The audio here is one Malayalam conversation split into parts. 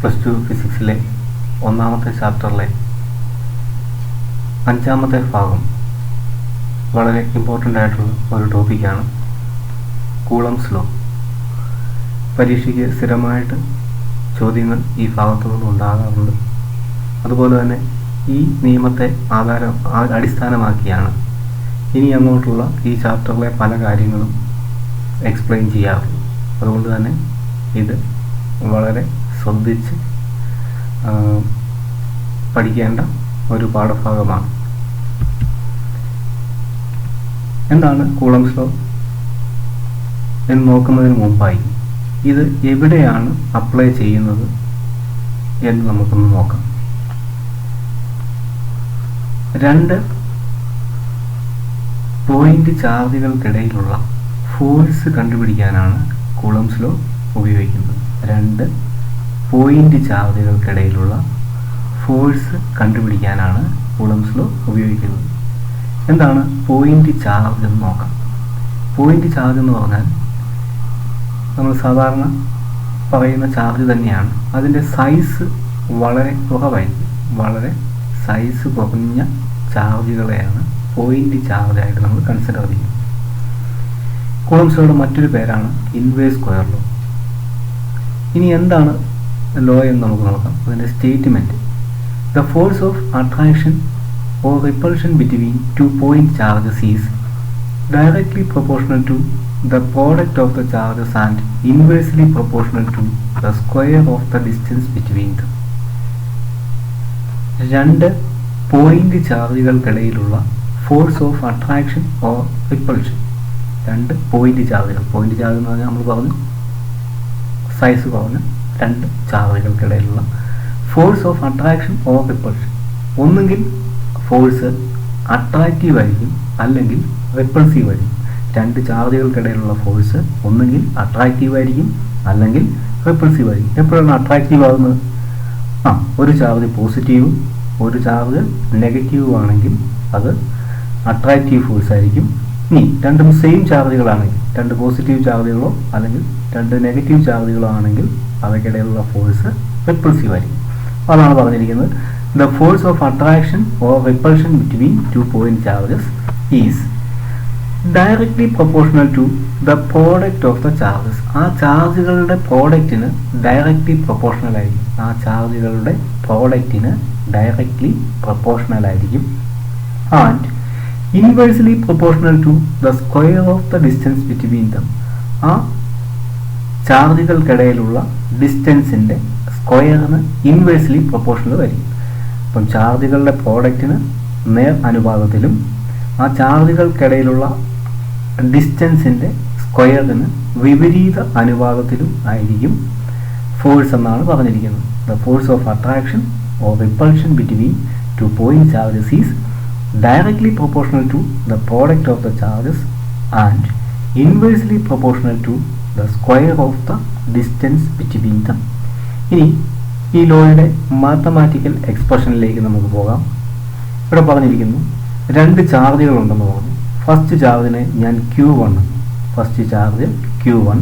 പ്ലസ് ടു ഫിസിക്സിലെ ഒന്നാമത്തെ ചാപ്റ്ററിലെ അഞ്ചാമത്തെ ഭാഗം വളരെ ഇമ്പോർട്ടൻ്റ് ആയിട്ടുള്ള ഒരു ടോപ്പിക്കാണ് കൂളംസ് ലോ. പരീക്ഷയ്ക്ക് സ്ഥിരമായിട്ട് ചോദ്യങ്ങൾ ഈ ഭാഗത്തു നിന്നും ഉണ്ടാകാറുണ്ട്. അതുപോലെ തന്നെ ഈ നിയമത്തെ അടിസ്ഥാനമാക്കിയാണ് ഇനി അങ്ങോട്ടുള്ള ഈ ചാപ്റ്ററിലെ പല കാര്യങ്ങളും എക്സ്പ്ലെയിൻ ചെയ്യാറുള്ളത്. അതുകൊണ്ട് തന്നെ ഇത് വളരെ ശ്രദ്ധിച്ച് പഠിക്കേണ്ട ഒരു പാഠഭാഗമാണ്. എന്താണ് കൂളംസ് ലോ എന്ന് നോക്കുന്നതിന് മുമ്പായി ഇത് എവിടെയാണ് അപ്ലൈ ചെയ്യുന്നത് എന്ന് നമുക്കൊന്ന് നോക്കാം. രണ്ട് പോയിന്റ് ചാർജുകൾക്കിടയിലുള്ള ഫോഴ്സ് കണ്ടുപിടിക്കാനാണ് കൂളംസ് ലോ ഉപയോഗിക്കുന്നത്. രണ്ട് പോയിന്റ് ചാർജുകൾക്കിടയിലുള്ള ഫോഴ്സ് കണ്ടുപിടിക്കാനാണ് കൂളംസ് ലോ ഉപയോഗിക്കുന്നത്. എന്താണ് പോയിന്റ് ചാർജ് എന്ന് നോക്കാം. പോയിന്റ് ചാർജ് എന്ന് പറഞ്ഞാൽ നമ്മൾ സാധാരണ പറയുന്ന ചാർജ് തന്നെയാണ്. അതിൻ്റെ സൈസ് വളരെ കുറവായിരിക്കും. വളരെ സൈസ് കുറഞ്ഞ ചാർജുകളെയാണ് പോയിന്റ് ചാർജായിട്ട് നമ്മൾ കൺസിഡർ ചെയ്യുന്നത്. കൂളംസ് ലോയുടെ മറ്റൊരു പേരാണ് ഇൻവേഴ്സ് സ്ക്വയർ ലോ. ഇനി എന്താണ് ലോ എന്ന് നമുക്ക് നോക്കാം. അതിൻ്റെ statement: the force of attraction or repulsion between 2 point charges is directly proportional to the product of the charges and inversely proportional to the square of the distance between them. രണ്ട് പോയിന്റ് ചാർജുകൾക്കിടയിലുള്ള force of attraction or repulsion. രണ്ട് പോയിന്റ് ചാർജ് എന്ന് പറഞ്ഞാൽ നമ്മൾ പറഞ്ഞു സൈസ് കുറഞ്ഞ രണ്ട് ചാർജുകൾക്കിടയിലുള്ള force of attraction or repulsion. ഒന്നുകിൽ ഫോഴ്സ് അട്രാക്റ്റീവ് ആയിരിക്കും, അല്ലെങ്കിൽ റിപ്പൾസീവ് ആയിരിക്കും. രണ്ട് ചാർജുകൾക്കിടയിലുള്ള ഫോഴ്സ് ഒന്നുകിൽ അട്രാക്റ്റീവ് ആയിരിക്കും, അല്ലെങ്കിൽ റിപ്പൾസീവ് ആയിരിക്കും. എപ്പോഴാണ് അട്രാക്റ്റീവ് ആകുന്നത്? ഒരു ചാർജ് പോസിറ്റീവും ഒരു ചാർജ് നെഗറ്റീവും ആണെങ്കിൽ അത് അട്രാക്റ്റീവ് ഫോഴ്സ് ആയിരിക്കും. ഇനി രണ്ടും സെയിം ചാർജുകളാണെങ്കിൽ, രണ്ട് പോസിറ്റീവ് ചാർജുകളോ അല്ലെങ്കിൽ രണ്ട് നെഗറ്റീവ് ചാർജുകളോ ആണെങ്കിൽ അവയ്ക്കിടയിലുള്ള ഫോഴ്സ് റിപ്പൾസീവ് ആയിരിക്കും. അതാണ് പറഞ്ഞിരിക്കുന്നത്. The force of attraction or repulsion between 2 point charges is directly proportional to the product of the charges. ആ ചാർജുകളുടെ പ്രോഡക്റ്റിന് ഡയറക്റ്റ്ലി പ്രൊപ്പോർഷണൽ ആയിരിക്കും. ആ ചാർജുകളുടെ പ്രോഡക്റ്റിന് ഡയറക്റ്റ്ലി പ്രൊപ്പോർഷണൽ ആയിരിക്കും. And inversely proportional to the square of the distance between them. ആ ചാർജുകൾക്കിടയിലുള്ള ഡിസ്റ്റൻസിൻ്റെ സ്ക്വയറിന് ഇൻവേഴ്സ്ലി പ്രൊപ്പോർഷണൽ ആയിരിക്കും. അപ്പം ചാർജുകളുടെ പ്രോഡക്റ്റിന് നേർ അനുപാതത്തിലും ആ ചാർജുകൾക്കിടയിലുള്ള ഡിസ്റ്റൻസിൻ്റെ സ്ക്വയറിന് വിപരീത അനുപാതത്തിലും ആയിരിക്കും ഫോഴ്സ് എന്നാണ് പറഞ്ഞിരിക്കുന്നത്. The force of attraction or repulsion between 2 point charges is directly proportional to the product of the charges and inversely proportional to the square of the distance between them. ഇനി ഈ ലോയുടെ മാത്തമാറ്റിക്കൽ എക്സ്പ്രഷനിലേക്ക് നമുക്ക് പോകാം. ഇവിടെ പറഞ്ഞിരിക്കുന്നു രണ്ട് ചാർജുകളുണ്ടെന്ന് പറഞ്ഞു. ഫസ്റ്റ് ചാർജിനെ ഞാൻ Q1, first charge Q1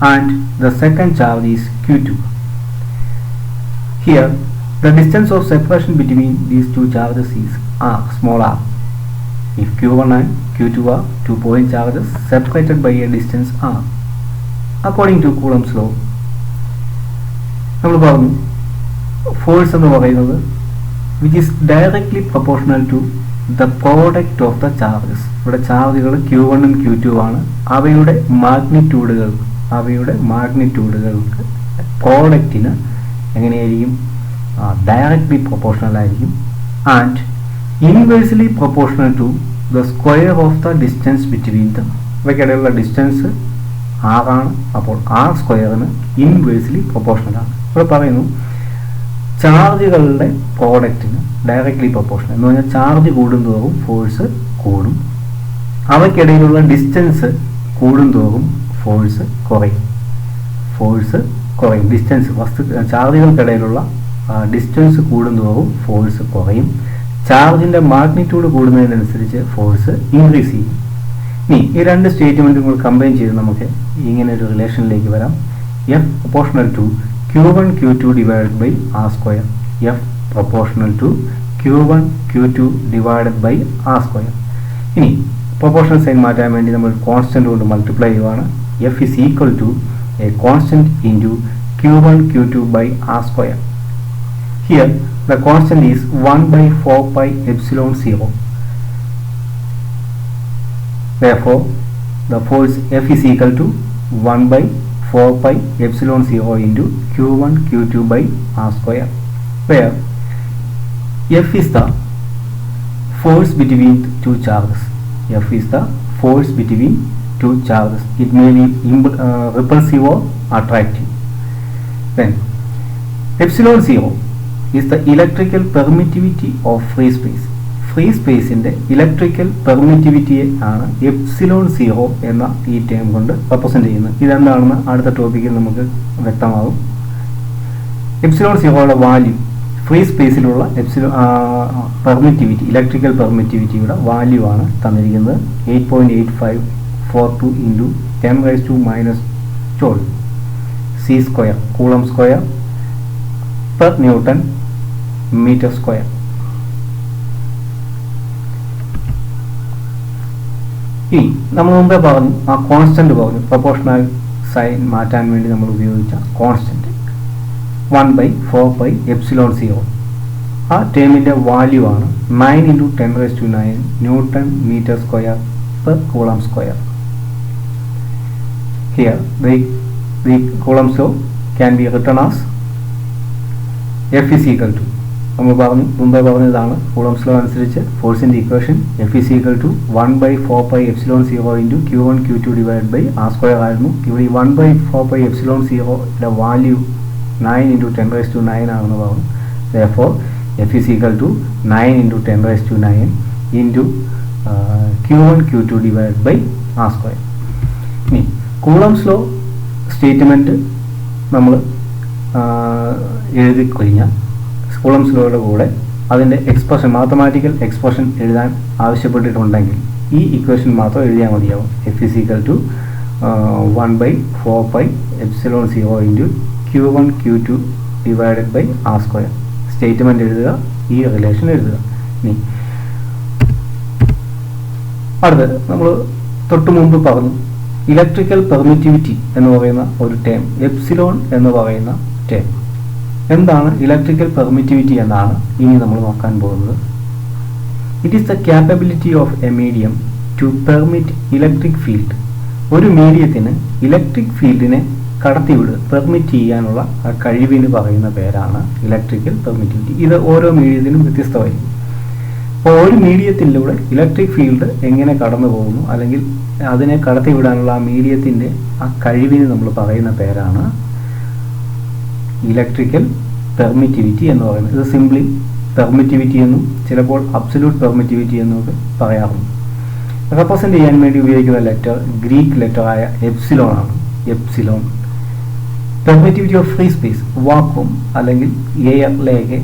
and the second charge is Q2. Here the distance of separation between these two charges is r, small r. If Q1 and Q2 are 2 point charges separated by a distance r, according to Coulomb's law, നമ്മൾ പറഞ്ഞു ഫോഴ്സ് എന്ന് പറയുന്നത് which is directly proportional to the product of the charges. ഇവിടെ ചാർജുകൾ Q1 ഉം Q2 ആണ്. അവയുടെ മാഗ്നിറ്റ്യൂഡുകൾക്ക് പ്രോഡക്റ്റിന് എങ്ങനെയായിരിക്കും? ഡയറക്ട്ലി പ്രൊപ്പോർഷണൽ ആയിരിക്കും. And inversely proportional to the square of the distance between them. ഇവയ്ക്കിടയിലുള്ള ഡിസ്റ്റൻസ് r ആണ്. അപ്പോൾ r സ്ക്വയറിന് ഇൻവേഴ്സ്ലി പ്രൊപ്പോർഷണൽ ആണ്. ഇവിടെ പറയുന്നു ചാർജുകളുടെ പ്രോഡക്റ്റിന് ഡയറക്ട്ലി പ്രൊപ്പോർഷണൽ എന്ന് പറഞ്ഞാൽ ചാർജ് കൂടുന്തോറും ഫോഴ്സ് കൂടും. അവയ്ക്കിടയിലുള്ള ഡിസ്റ്റൻസ് കൂടുന്തോറും ഫോഴ്സ് കുറയും. ഡിസ്റ്റൻസ് ചാർജുകൾക്കിടയിലുള്ള ഡിസ്റ്റൻസ് കൂടുന്തോറും ഫോഴ്സ് കുറയും. ചാർജിൻ്റെ മാഗ്നിറ്റ്യൂഡ് കൂടുന്നതിനനുസരിച്ച് ഫോഴ്സ് ഇൻക്രീസ് ചെയ്യും. ഇനി ഈ രണ്ട് സ്റ്റേറ്റ്മെൻറ്റുകൾ കമ്പൈൻ ചെയ്ത് നമുക്ക് ഇങ്ങനെ ഒരു റിലേഷനിലേക്ക് വരാം. F proportional to q1 q2 divided by r square, f proportional to q1 q2 divided by r square. ഇനി പ്രൊപ്പോർഷണൽ സൈൻ മാറ്റാൻ വേണ്ടി നമ്മൾ കോൺസ്റ്റന്റ് കൊണ്ട് മൾട്ടിപ്ലൈ ചെയ്യുവാണ്. f is equal to a constant into q1 q2 by r square. Here the constant is 1 by 4 pi epsilon 0. Therefore the force F is equal to 1 by 4 pi epsilon 0 into q1 q2 by r square, where F is the force between two charges. F is the force between two charges. It may be repulsive or attractive. Then epsilon 0 is the electrical permittivity of free space. Free സ്പേസിൻ്റെ ഇലക്ട്രിക്കൽ പെർമിറ്റിവിറ്റിയെ ആണ് എപ്സിലോൺ 0 എന്ന ഈ ടേം കൊണ്ട് റെപ്രസെൻ്റ് ചെയ്യുന്നത്. ഇതെന്താണെന്ന് അടുത്ത ടോപ്പിക്കിൽ നമുക്ക് വ്യക്തമാകും. എപ്സിലോൺ 0യുടെ വാല്യൂ, ഫ്രീ സ്പേസിലുള്ള പെർമിറ്റിവിറ്റി, ഇലക്ട്രിക്കൽ പെർമിറ്റിവിറ്റിയുടെ വാല്യൂ ആണ് തന്നിരിക്കുന്നത് 8.8542 into 10⁻⁻12 C square coulomb square per newton metre square. ഇനി നമ്മൾ മുമ്പേ പറഞ്ഞു, ആ കോൺസ്റ്റന്റ് പറഞ്ഞു, പ്രൊപ്പോർഷണൽ സൈൻ മാറ്റാൻ വേണ്ടി നമ്മൾ ഉപയോഗിച്ച കോൺസ്റ്റന്റ് 1 by 4 pi epsilon 0. ആ ടേമിൻ്റെ വാല്യൂ ആണ് 9 into 10⁻⁹ newton metre square per coulomb square. Here the Coulomb's law can be written as F is equal to, നമ്മൾ മുമ്പേ പറഞ്ഞതാണ് കൂളംസ് ലോ അനുസരിച്ച് ഫോഴ്സിൻ്റെ equation F is equal to 1 by 4 pi epsilon 0 into q1 q2 divided by r square ആയിരുന്നു. ഇവിടെ ഈ 1 by 4 pi epsilon 0യുടെ വാല്യൂ 9 into 10⁻⁹ ആണെന്ന് പറഞ്ഞു. Therefore F is equal to 9 into 10⁻⁹ into q1 q2 divided by r square. ഇനി കൂളംസ് ലോ സ്റ്റേറ്റ്മെൻറ്റ് നമ്മൾ എഴുതി കഴിഞ്ഞാൽ കൂളംസ് ലോയുടെ കൂടെ അതിൻ്റെ എക്സ്പ്രഷൻ, മാത്തമാറ്റിക്കൽ എക്സ്പ്രഷൻ എഴുതാൻ ആവശ്യപ്പെട്ടിട്ടുണ്ടെങ്കിൽ ഈ ഇക്വേഷൻ മാത്രം എഴുതിയാൽ മതിയാവും. F is equal to 1 by 4 pi epsilon 0 into q1 q2 divided by r square. Statement എഴുതുക, ഈ റിലേഷൻ എഴുതുക. ഇനി അടുത്തത് നമ്മൾ തൊട്ട് മുമ്പ് പറഞ്ഞു ഇലക്ട്രിക്കൽ പെർമിറ്റിവിറ്റി എന്ന് പറയുന്ന ഒരു ടേം, എപ്സിലോൺ എന്ന് പറയുന്ന ടേം. എന്താണ് ഇലക്ട്രിക്കൽ പെർമിറ്റിവിറ്റി എന്നാണ് ഇനി നമ്മൾ നോക്കാൻ പോകുന്നത്. It is the capability of a medium to permit electric field. ഒരു മീഡിയത്തിന് ഇലക്ട്രിക് ഫീൽഡിനെ പെർമിറ്റ് ചെയ്യാനുള്ള കഴിവിന് പറയുന്ന പേരാണ് ഇലക്ട്രിക്കൽ പെർമിറ്റിവിറ്റി. ഇത് ഓരോ മീഡിയത്തിനും വ്യത്യസ്തമായിരിക്കും. അപ്പോൾ ഒരു മീഡിയത്തിലൂടെ ഇലക്ട്രിക് ഫീൽഡ് എങ്ങനെ കടന്നു പോകുന്നു, അല്ലെങ്കിൽ അതിനെ കടത്തിവിടാനുള്ള ആ മീഡിയത്തിൻ്റെ ആ കഴിവിന് നമ്മൾ പറയുന്ന പേരാണ് ഇലക്ട്രിക്കൽ പെർമിറ്റിവിറ്റി എന്ന് പറയുന്നത്. ഇത് സിംപ്ലി പെർമിറ്റിവിറ്റി എന്നും ചിലപ്പോൾ അബ്സല്യൂട്ട് പെർമിറ്റിവിറ്റി എന്നൊക്കെ പറയാറുണ്ട്. റെപ്രസെൻ്റ് ചെയ്യാൻ വേണ്ടി ഉപയോഗിക്കുന്ന ലെറ്റർ ഗ്രീക്ക് ലെറ്ററായ എപ്സിലോൺ ആണ്. Epsilon. Permittivity of free space, vacuum അല്ലെങ്കിൽ എയറിലേക്ക്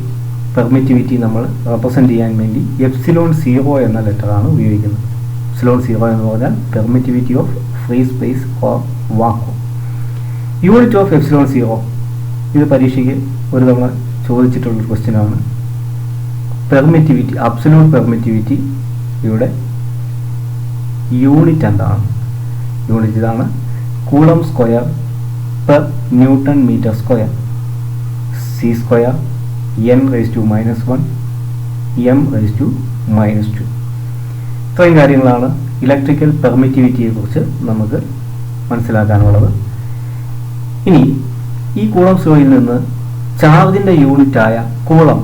പെർമിറ്റിവിറ്റി നമ്മൾ റെപ്രസെൻ്റ് ചെയ്യാൻ വേണ്ടി എപ്സിലോൺ 0 എന്ന ലെറ്ററാണ് ഉപയോഗിക്കുന്നത്. എപ്സിലോൺ 0 എന്ന് പറഞ്ഞാൽ permittivity of free space or vacuum. Unit of epsilon 0, ഇത് പരീക്ഷയ്ക്ക് ഒരു തവണ ചോദിച്ചിട്ടുള്ളൊരു ക്വസ്റ്റ്യനാണ്. പെർമിറ്റിവിറ്റി, അബ്സല്യൂട്ട് പെർമിറ്റിവിറ്റി ഇവിടെ യൂണിറ്റ് എന്താണ്? യൂണിറ്റ് ഇതാണ്, coulomb square per newton metre square, C square n⁻⁻1 m⁻². ഇത്രയും കാര്യങ്ങളാണ് ഇലക്ട്രിക്കൽ പെർമിറ്റിവിറ്റിയെക്കുറിച്ച് നമുക്ക് മനസ്സിലാക്കാനുള്ളത്. ഇനി ഈ കൂളംസ് ലോയിൽ നിന്ന് ചാർജിൻ്റെ യൂണിറ്റായ കൂളം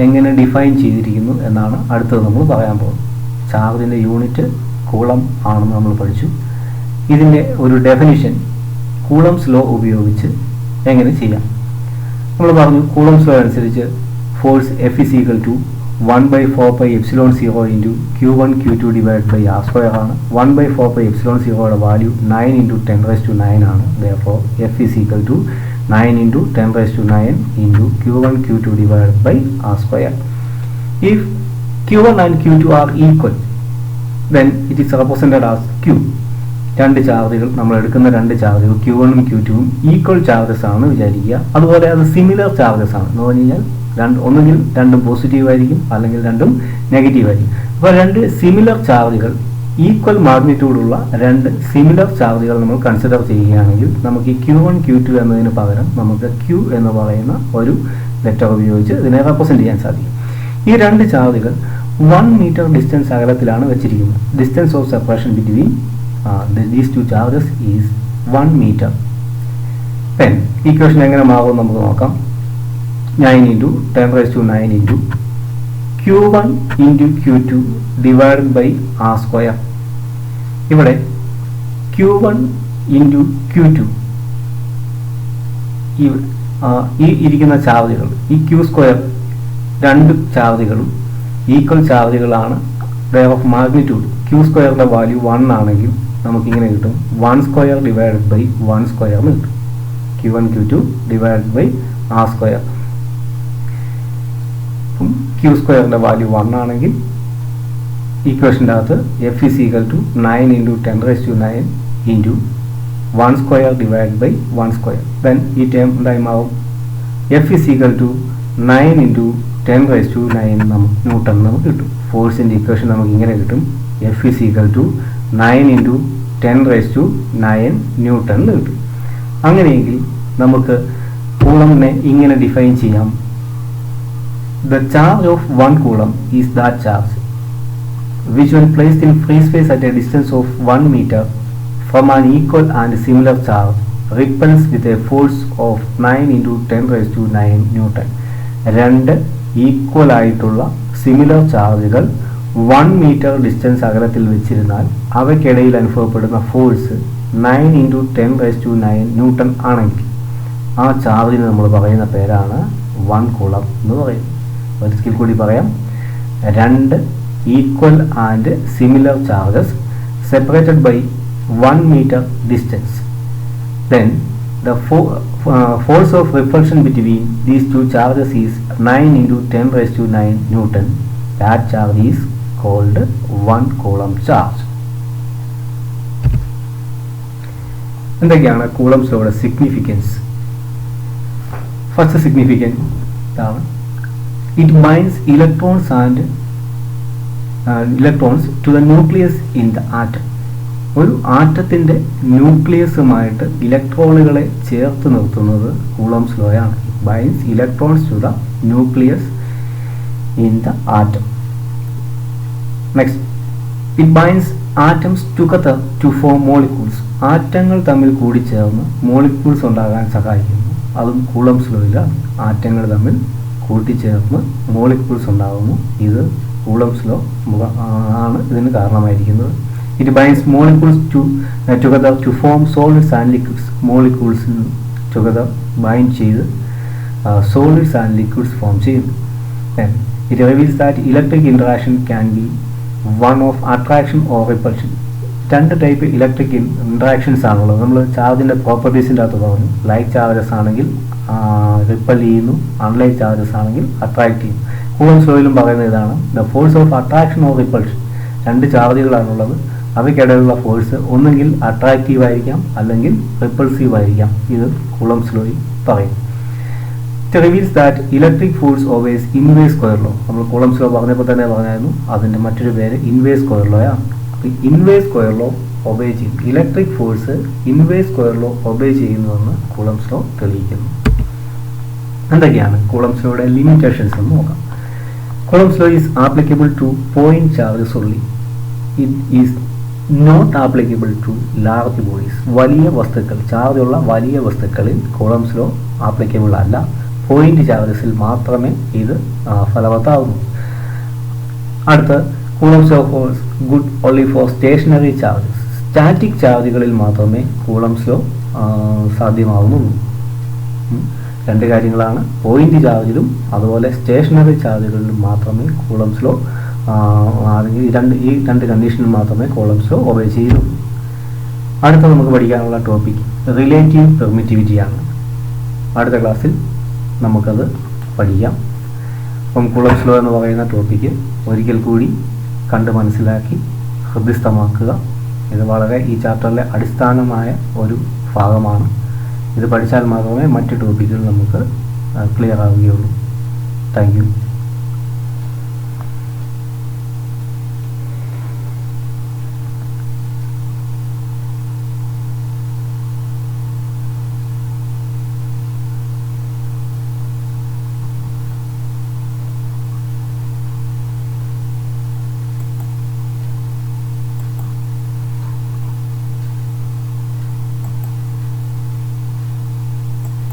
എങ്ങനെ ഡിഫൈൻ ചെയ്തിരിക്കുന്നു എന്നാണ് അടുത്തത് നമ്മൾ പറയാൻ പോകുന്നത്. ചാർജിൻ്റെ യൂണിറ്റ് കൂളം ആണെന്ന് നമ്മൾ പഠിച്ചു. ഇതിൻ്റെ ഒരു ഡെഫിനിഷൻ കൂളംസ് ലോ ഉപയോഗിച്ച് എങ്ങനെ ചെയ്യാം. നമ്മൾ പറഞ്ഞു കൂളംസ് ലോ അനുസരിച്ച് force F is equal to 1 by 4 pi epsilon 0 into q1 q2 divided by r square ആണ്. 1 by 4 pi epsilon 0യുടെ വാല്യൂ 9 into 10⁻⁹ ആണ്. Therefore F is equal to 9 into 10⁻⁹ into q1 q2 divided by r square. If q1 and q2 are equal, then it is represented as q. രണ്ട് ചാർജുകൾ നമ്മൾ എടുക്കുന്ന രണ്ട് ചാർജുകൾ Q1 ഉം Q2 ഉം ഈക്വൽ ചാർജസ് ആണ് വിചാരിക്കുക. അതുപോലെ അത് സിമിലർ ചാർജസ് ആണ് എന്ന് പറഞ്ഞു കഴിഞ്ഞാൽ ഒന്നുകിൽ രണ്ടും പോസിറ്റീവ് ആയിരിക്കും അല്ലെങ്കിൽ രണ്ടും നെഗറ്റീവ് ആയിരിക്കും. അപ്പോൾ രണ്ട് സിമിലർ ചാർജുകൾ ഈക്വൽ മാഗ്നിറ്റ്യൂഡുള്ള രണ്ട് സിമിലർ ചാർജുകൾ നമ്മൾ കൺസിഡർ ചെയ്യുകയാണെങ്കിൽ നമുക്ക് ഈ Q1 Q2 എന്നതിന് പകരം നമുക്ക് Q എന്ന് പറയുന്ന ഒരു ലെറ്റർ ഉപയോഗിച്ച് ഇതിനെ റെപ്രസെന്റ് ചെയ്യാൻ സാധിക്കും. ഈ രണ്ട് ചാർജുകൾ 1 മീറ്റർ ഡിസ്റ്റൻസ് അകലത്തിലാണ് വെച്ചിരിക്കുന്നത്. Distance of separation between these two charges is 1 meter. Then equation എങ്ങനെ മാറും നമുക്ക് നോക്കാം. 9 into 10 raised to 9 into Q1 into Q2 divided by R square. ഇവിടെ Q1 into Q2 ഈ ഇരിക്കുന്ന ചാർജുകൾ ഈ Q സ്ക്വയർ രണ്ട് ചാർജുകളും ഈക്വൽ ചാർജുകളാണ്. ദയർ ഓഫ് മാഗ്നിറ്റ്യൂഡ് Q സ്ക്വയറിന്റെ വാല്യൂ 1 ആണെങ്കിൽ നമുക്കിങ്ങനെ കിട്ടും 1 സ്ക്വയർ ഡിവൈഡഡ് ബൈ 1 സ്ക്വയർ എന്ന് കിട്ടും. Q1 Q2 divided by R square. Q സ്ക്വയറിന്റെ വാല്യൂ 1 ആണെങ്കിൽ ഈക്വേഷൻ്റെ അകത്ത് F is equal to 9 into 10 raised to 9 into 1 square divided by 1 square. Then ഈ ടേം എന്തായി മാറും? F is equal to 9 into 10 raised to 9 newton നമുക്ക് കിട്ടും. ഫോഴ്സിൻ്റെ ഇക്വേഷൻ നമുക്ക് ഇങ്ങനെ കിട്ടും. F is equal to 9 into 10 raised to 9 newton എന്ന് കിട്ടും. അങ്ങനെയെങ്കിൽ നമുക്ക് കൂളമിനെ ഇങ്ങനെ ഡിഫൈൻ ചെയ്യാം. The charge of 1 coulomb is that charge which when placed in free space at a distance of 1 meter from an equal and similar charge repels with a force of 9 into 10 raised to 9 Newton. രണ്ട് ഈക്വൽ ആയിട്ടുള്ള സിമിലർ ചാർജുകൾ 1 മീറ്റർ ഡിസ്റ്റൻസ് അകലത്തിൽ വെച്ചിരുന്നാൽ അവയ്ക്കിടയിൽ അനുഭവപ്പെടുന്ന force 9 into 10 raised to 9 newton ആണെങ്കിൽ ആ ചാർജിന് നമ്മൾ പറയുന്ന പേരാണ് 1 കൂളം എന്ന് പറയും. ഒരിക്കൽ കൂടി പറയാം. രണ്ട് equal and similar charges separated by 1 meter distance. Then the force of repulsion between these two charges is 9 into 10 raised to 9 Newton. That charge is called 1 coulomb charge. എന്തൊക്കെയാണ് കൂളംസിന്റെ സിഗ്നിഫിക്കൻസ്? ഫസ്റ്റ് സിഗ്നിഫിക്കൻസ് ആണ് it binds electrons to the nucleus in the atom. ഒരു ആറ്റത്തിൻ്റെ ന്യൂക്ലിയസുമായിട്ട് ഇലക്ട്രോണുകളെ ചേർത്ത് നിർത്തുന്നത് കൂളംസ് ലോയാണ്. Binds electrons to the nucleus in the atom. Next it binds atoms together to form molecules. ആറ്റങ്ങൾ തമ്മിൽ കൂടിച്ചേർന്ന് മോളിക്യൂൾസ് ഉണ്ടാകാൻ സഹായിക്കുന്നു. അതും കൂളംസ് ലോയിലാണ്. ആറ്റങ്ങൾ തമ്മിൽ കൂട്ടിച്ചേർന്ന് മോളിക്യൂൾസ് ഉണ്ടാകുന്നു. ഇത് കൂളംസ് ലോ ആണ് ഇതിന് കാരണമായിരിക്കുന്നത്. It binds molecules together to form solids and liquids. Molecules together bind ചെയ്ത് സോളിഡ്സ് ആൻഡ് ലിക്വിഡ്സ് ഫോം ചെയ്യുന്നു. It reveals that electric interaction can be one of attraction or repulsion. രണ്ട് ടൈപ്പ് ഇലക്ട്രിക് ഇൻട്രാക്ഷൻസ് ആണുള്ളത്. നമ്മൾ ചാർജിൻ്റെ പ്രോപ്പർട്ടീസിൻ്റെ അകത്ത് പറഞ്ഞു. ലൈക്ക് ചാർജസ് ആണെങ്കിൽ റിപ്പൽ ചെയ്യുന്നു, അൺലൈക്ക് ചാർജസ് ആണെങ്കിൽ അട്രാക്ട് ചെയ്യും. കൂളംസ് ലോയിലും പറയുന്ന ഇതാണ്. The force of attraction or repulsion. രണ്ട് ചാർജുകളാണുള്ളത്. അവയ്ക്കിടയിലുള്ള ഫോഴ്സ് ഒന്നെങ്കിൽ അട്രാക്റ്റീവ് ആയിരിക്കാം അല്ലെങ്കിൽ റിപ്പൾസീവ് ആയിരിക്കാം. ഇത് കൂളംസ് ലോയിൽ പറയും. It reveals that electric force obeys inverse square law. നമ്മൾ കൂളംസ് ലോ പറഞ്ഞപ്പോൾ തന്നെ പറഞ്ഞായിരുന്നു അതിൻ്റെ മറ്റൊരു പേര് ഇൻവേഴ്സ് സ്ക്വയർ ലോയാണ്. അപ്പോൾ ഇൻവേഴ്സ് സ്ക്വയർ ലോ ഒബേ ചെയ്യും. Electric force inverse square law obey ചെയ്യുന്നുവെന്ന് കൂളംസ് ലോ തെളിയിക്കുന്നു. എന്തൊക്കെയാണ് കൂളംസ് ലോയുടെ ലിമിറ്റേഷൻസ് എന്ന് നോക്കാം. Coulomb's law is applicable to point charges only. It is not applicable to large bodies. വലിയ വസ്തുക്കൾ, ചാർജുള്ള വലിയ വസ്തുക്കളിൽ കൂളംസ് ലോ ആപ്ലിക്കബിൾ അല്ല. പോയിന്റ് ചാർജസിൽ മാത്രമേ ഇത് ഫലവത്താവുന്നു. അടുത്ത Coulomb's law force good only for stationary charges. Static ചാർജുകളിൽ മാത്രമേ കൂളംസ് ലോ സാധ്യമാവുന്നുള്ളൂ. രണ്ട് കാര്യങ്ങളാണ്. പോയിന്റ് ചാർജിലും അതുപോലെ സ്റ്റേഷനറി ചാർജുകളിലും മാത്രമേ കൂളംസ് ലോ ഈ രണ്ട് കണ്ടീഷനിൽ മാത്രമേ കൂളംസ് ലോ ഒബേ ചെയ്യുള്ളൂ. അടുത്ത നമുക്ക് പഠിക്കാനുള്ള ടോപ്പിക് റിലേറ്റീവ് പെർമിറ്റിവിറ്റിയാണ്. അടുത്ത ക്ലാസ്സിൽ നമുക്കത് പഠിക്കാം. അപ്പം കൂളംസ് ലോ എന്ന് പറയുന്ന ടോപ്പിക്ക് ഒരിക്കൽ കൂടി കണ്ട് മനസ്സിലാക്കി ഹൃദയസ്ഥമാക്കുക. ഇത് വളരെ ഈ ചാപ്റ്ററിലെ അടിസ്ഥാനമായ ഒരു ഭാഗമാണ്. ഇത് പഠിച്ചാൽ മാത്രമേ മറ്റ് ടോപ്പിക്കുകൾ നമുക്ക് ക്ലിയർ ആവുകയുള്ളൂ. Thank you.